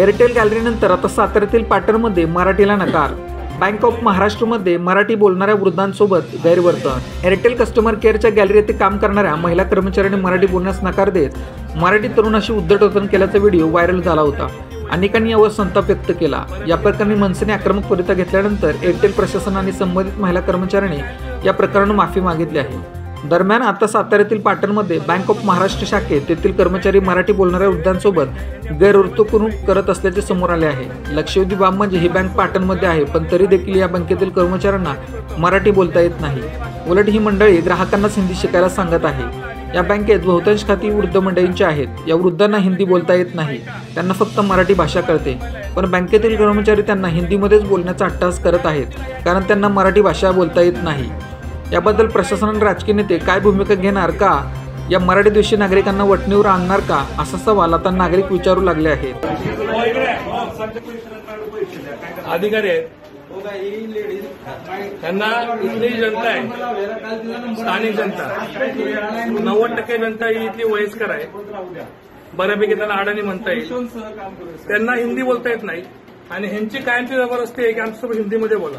Airtel गॅलरीनंतर आता साताऱ्यातील पाटणमध्ये मराठीला नकार। बँक ऑफ महाराष्ट्रमध्ये मराठी बोलणाऱ्या वृद्धांसोबत गैरवर्तन। एअरटेल कस्टमर केअरच्या गॅलरी येथे काम करणाऱ्या महिला कर्मचाऱ्यांनी मराठी बोलण्यास नकार देत मराठी तरुणाशी उद्धटवर्तन केल्याचा व्हिडिओ व्हायरल झाला होता। अनेकांनी यावर संताप व्यक्त केला। या प्रकरणी मनसेने आक्रमक भूमिका घेतल्यानंतर एअरटेल प्रशासन आणि संबंधित महिला कर्मचाऱ्यांनी या प्रकरणावर माफी मागितली आहे। दरम्यान आता साताऱ्यातील पाटणमध्ये बँक ऑफ महाराष्ट्र शाखेत तेथील कर्मचारी मराठी बोलणाऱ्या वृद्धांसोबत गैरवर्तणूक करत असल्याचे समोर आले आहे। लक्षवेधी बाब म्हणजे ही बँक पाटणमध्ये आहे, पण तरी देखील या बँकेतील कर्मचाऱ्यांना मराठी बोलता येत नाही। उलट ही मंडळी ग्राहकांनाच हिंदी शिकायला सांगत आहे। या बँकेत बहुतांश खाती वृद्ध मंडळींची आहेत। या वृद्धांना हिंदी बोलता येत नाही, त्यांना फक्त मराठी भाषा कळते, पण बँकेतील कर्मचारी त्यांना हिंदीमध्येच बोलण्याचा अट्टहास करत आहेत, कारण त्यांना मराठी भाषा बोलता येत नाही। याबद्दल प्रशासन आणि राजकीय नेते काय भूमिका घेणार का, या मराठीद्वेषी नागरिकांना वठणीवर आणणार का, असा सवाल आता नागरिक विचारू लागले आहेत। अधिकारी आहेत त्यांना इथली जनता आहे, स्थानिक जनता 90% जनता ही इथली वयस्कर आहे, बऱ्यापैकी त्यांना अडाणी म्हणता येईल। त्यांना हिंदी बोलता येत नाही आणि ह्यांची कायमची जबरदस्ती आहे की आमच्यासोबत हिंदीमध्ये बोला।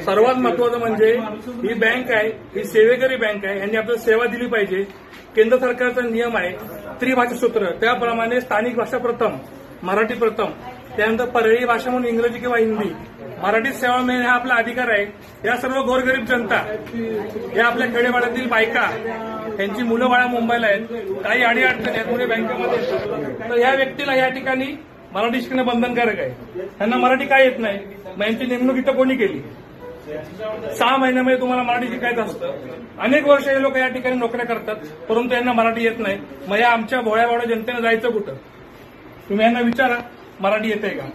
सर्वात महत्वाचं म्हणजे ही बँक आहे, ही सेवेकरी बँक आहे, यांनी आपल्याला सेवा दिली पाहिजे। केंद्र सरकारचा नियम आहे त्रिभाषा सूत्र, त्याप्रमाणे स्थानिक भाषा प्रथम, मराठी प्रथम, त्यानंतर पर्यायी भाषा म्हणून इंग्रजी किंवा हिंदी। मराठीत सेवा मिळणे हा आपला अधिकार आहे। या सर्व गोरगरीब जनता, या आपल्या खेडेपाड्यातील बायका, त्यांची मुलं बाळा मुंबईला आहेत, काही अडीअडचणी आहेत पुणे बँकेमध्ये, तर या व्यक्तीला या ठिकाणी मराठी शिकणं बंधनकारक आहे। त्यांना मराठी काय येत नाही, मग यांची नेमणूक इथं कोणी केली? 6 महिन्यामध्ये तुम्हाला मराठी शिकायचं असतं। अनेक वर्ष हे लोक या ठिकाणी नोकऱ्या करतात, परंतु यांना मराठी येत नाही। मग या आमच्या भोळ्या भावड्या जनतेनं जायचं कुठं? तुम्ही यांना विचारा मराठी येते का?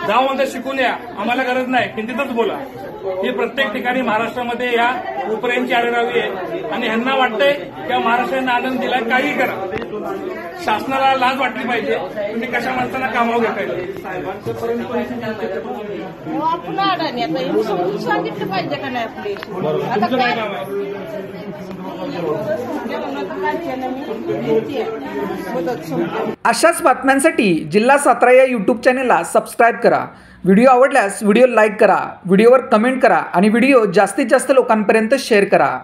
जाऊ म्हणता शिकून या, आम्हाला गरज नाही, हिंदीतच बोला। ही प्रत्येक ठिकाणी महाराष्ट्रामध्ये या उपऱ्यांची आढळरावी आहे आणि ह्यांना वाटतंय की महाराष्ट्राने आनंद दिलाय, काही करा। शासनाला लाज वाटली पाहिजे, तुम्ही कशा माणसांना कामावर घेताय? सांगितलं पाहिजे का नाही आपली? तुमचं काय काम आहे? अशाच बातम्यांसाठी जिल्हा सातारा या यूट्यूब चॅनेलला सबस्क्राईब करा। व्हिडिओ आवडल्यास व्हिडिओ लाईक करा, व्हिडिओवर कमेंट करा आणि व्हिडिओ जास्तीत जास्त लोकांपर्यंत शेअर करा।